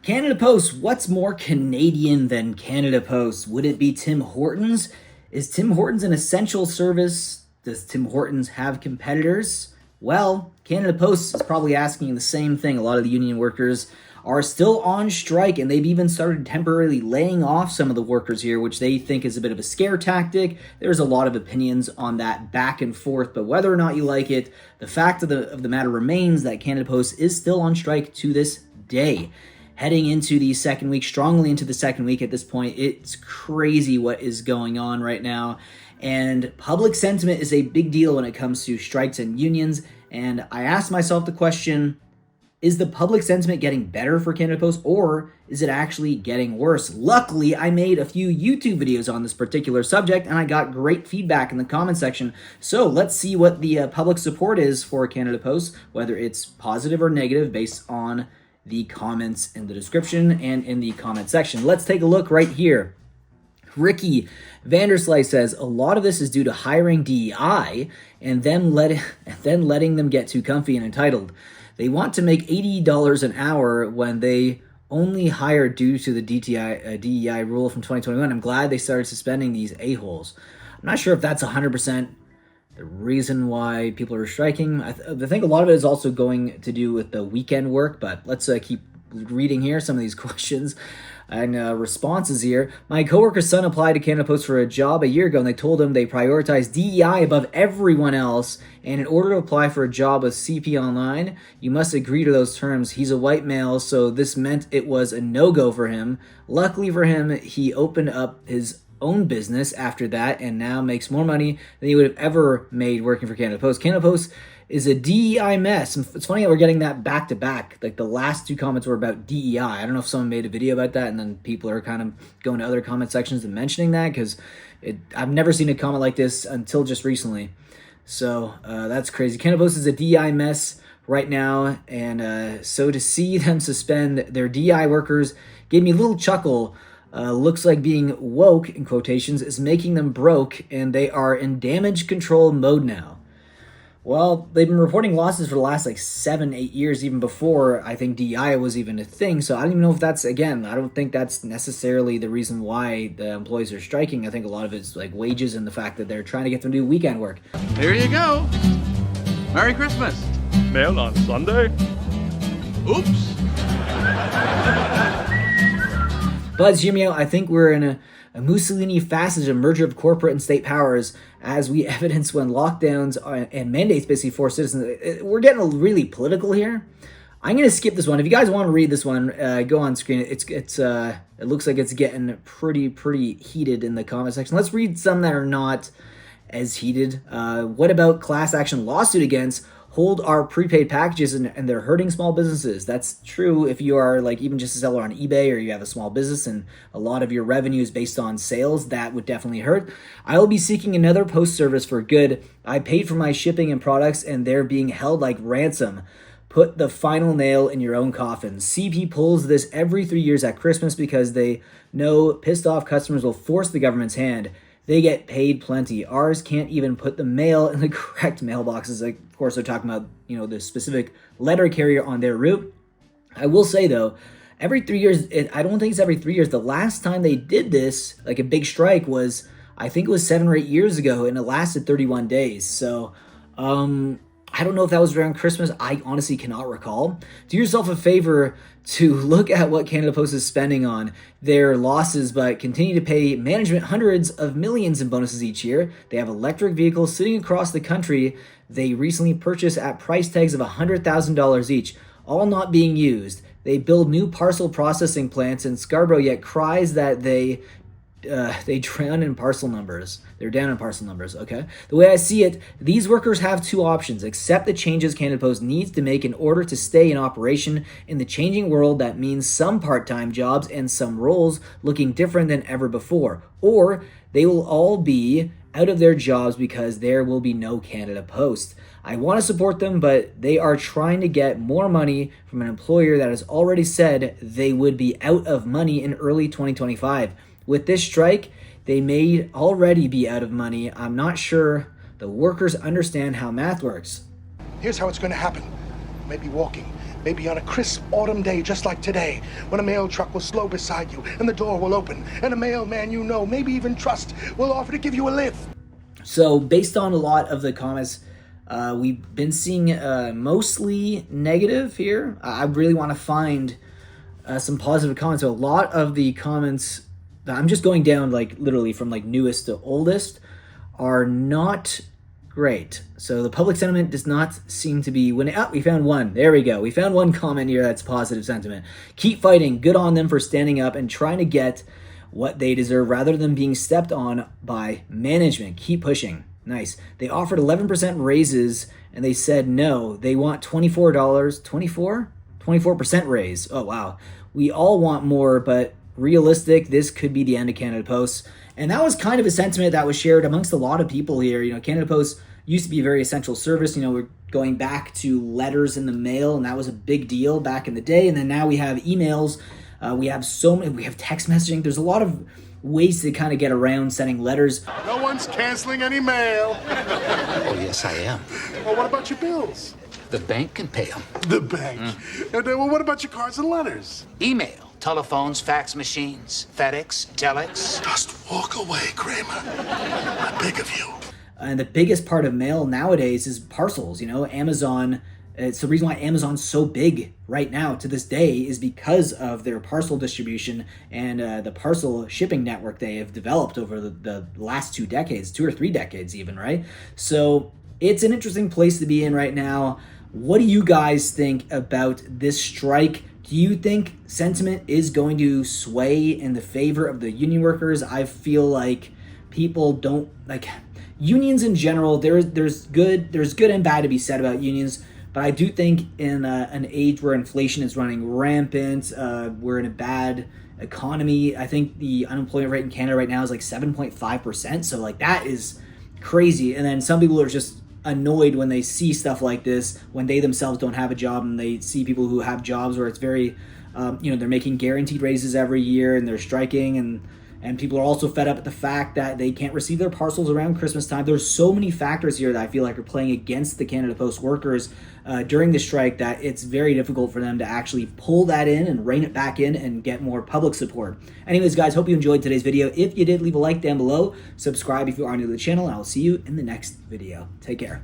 Canada Post, what's more Canadian than Canada Post? Would it be Tim Hortons? Is Tim Hortons an essential service? Does Tim Hortons have competitors? Well, Canada Post is probably asking the same thing. A lot of the union workers are still on strike, and they've even started temporarily laying off some of the workers here, which they think is a bit of a scare tactic. There's a lot of opinions on that back and forth, but whether or not you like it, the fact of the matter remains that Canada Post is still on strike to this day. Heading into the second week, strongly into the second week at this point, it's crazy what is going on right now. And public sentiment is a big deal when it comes to strikes and unions. And I asked myself the question, is the public sentiment getting better for Canada Post, or is it actually getting worse? Luckily, I made a few YouTube videos on this particular subject, and I got great feedback in the comment section. So let's see what the public support is for Canada Post, whether it's positive or negative based on the comments in the description and in the comment section. Let's take a look right here. Ricky Vanderslice says a lot of this is due to hiring DEI and then letting them get too comfy and entitled. They want to make $80 an hour when they only hire due to the DEI rule from 2021. I'm glad they started suspending these a-holes. I'm not sure if that's 100% the reason why people are striking. I think a lot of it is also going to do with the weekend work, but let's keep reading here some of these questions and responses here. My coworker's son applied to Canada Post for a job a year ago, and they told him they prioritize DEI above everyone else, and in order to apply for a job with CP Online, you must agree to those terms. He's a white male, so this meant it was a no-go for him. Luckily for him, he opened up his own business after that and now makes more money than he would have ever made working for Canada Post. Canada Post is a DEI mess. And it's funny that we're getting that back to back. Like the last two comments were about DEI. I don't know if someone made a video about that and then people are kind of going to other comment sections and mentioning that, because I've never seen a comment like this until just recently. So that's crazy. Canada Post is a DEI mess right now, and so to see them suspend their DEI workers gave me a little chuckle. Looks like being woke, in quotations, is making them broke, and they are in damage control mode now. Well, they've been reporting losses for the last 7-8 years, even before I think DEI was even a thing. So I don't even know if that's, again, I don't think that's necessarily the reason why the employees are striking. I think a lot of it's wages and the fact that they're trying to get them to do weekend work. Here you go. Merry Christmas. Mail on Sunday? Oops. Buzz, hear me out. I think we're in a Mussolini fascist, a merger of corporate and state powers, as we evidence when lockdowns and mandates basically force citizens. We're getting really political here. I'm going to skip this one. If you guys want to read this one, go on screen. It looks like it's getting pretty heated in the comment section. Let's read some that are not as heated. What about class action lawsuit against hold our prepaid packages and they're hurting small businesses? That's true if you are even just a seller on eBay, or you have a small business and a lot of your revenue is based on sales. That would definitely hurt. I will be seeking another post service for good. I paid for my shipping and products and they're being held like ransom. Put the final nail in your own coffin. CP pulls this every 3 years at Christmas because they know pissed off customers will force the government's hand. They get paid plenty. Ours can't even put the mail in the correct mailboxes. Of course, they're talking about, the specific letter carrier on their route. I will say, though, every 3 years, I don't think it's every 3 years. The last time they did this, a big strike, was, I think it was 7 or 8 years ago, and it lasted 31 days. So, I don't know if that was around Christmas. I honestly cannot recall. Do yourself a favor to look at what Canada Post is spending on their losses, but continue to pay management hundreds of millions in bonuses each year. They have electric vehicles sitting across the country they recently purchased at price tags of $100,000 each, all not being used. They build new parcel processing plants in Scarborough, yet cries that they drown in parcel numbers. They're down in parcel numbers, okay? The way I see it, these workers have two options. Accept the changes Canada Post needs to make in order to stay in operation in the changing world. That means some part-time jobs and some roles looking different than ever before. Or they will all be out of their jobs because there will be no Canada Post. I want to support them, but they are trying to get more money from an employer that has already said they would be out of money in early 2025. With this strike, they may already be out of money. I'm not sure the workers understand how math works. Here's how it's going to happen. Maybe walking, Maybe on a crisp autumn day just like today, when a mail truck will slow beside you and the door will open, and a mailman you know, maybe even trust, will offer to give you a lift. So based on a lot of the comments, we've been seeing mostly negative here. I really want to find some positive comments. So a lot of the comments, I'm just going down like literally from like newest to oldest, are not great. So the public sentiment does not seem to be winning. Oh, we found one. There we go. We found one comment here that's positive sentiment. Keep fighting. Good on them for standing up and trying to get what they deserve rather than being stepped on by management. Keep pushing. Nice. They offered 11% raises and they said no. They want $24. 24% raise. Oh, wow. We all want more, but realistic, this could be the end of Canada Post. And that was kind of a sentiment that was shared amongst a lot of people here. You know, Canada Post used to be a very essential service. You know, we're going back to letters in the mail, and that was a big deal back in the day. And then now we have emails. We have text messaging. There's a lot of ways to kind of get around sending letters. No one's canceling any mail. Oh, yes, I am. Well, what about your bills? The bank can pay them. The bank. And well, what about your cards and letters? Email, telephones, fax machines, FedEx, Telex. Just walk away, Kramer. I beg of you. And the biggest part of mail nowadays is parcels. You know, Amazon. It's the reason why Amazon's so big right now to this day is because of their parcel distribution and the parcel shipping network they have developed over the last 2 decades, 2 or 3 decades even, right? So it's an interesting place to be in right now. What do you guys think about this strike? Do you think sentiment is going to sway in the favor of the union workers? I feel like people don't like unions in general. There's good and bad to be said about unions. But I do think in an age where inflation is running rampant, we're in a bad economy. I think the unemployment rate in Canada right now is like 7.5%. So like that is crazy. And then some people are just annoyed when they see stuff like this, when they themselves don't have a job and they see people who have jobs where it's very, they're making guaranteed raises every year and they're striking, and people are also fed up at the fact that they can't receive their parcels around Christmas time. There's so many factors here that I feel like are playing against the Canada Post workers during the strike that it's very difficult for them to actually pull that in and rein it back in and get more public support. Anyways, guys, hope you enjoyed today's video. If you did, leave a like down below. Subscribe if you are new to the channel, and I will see you in the next video. Take care.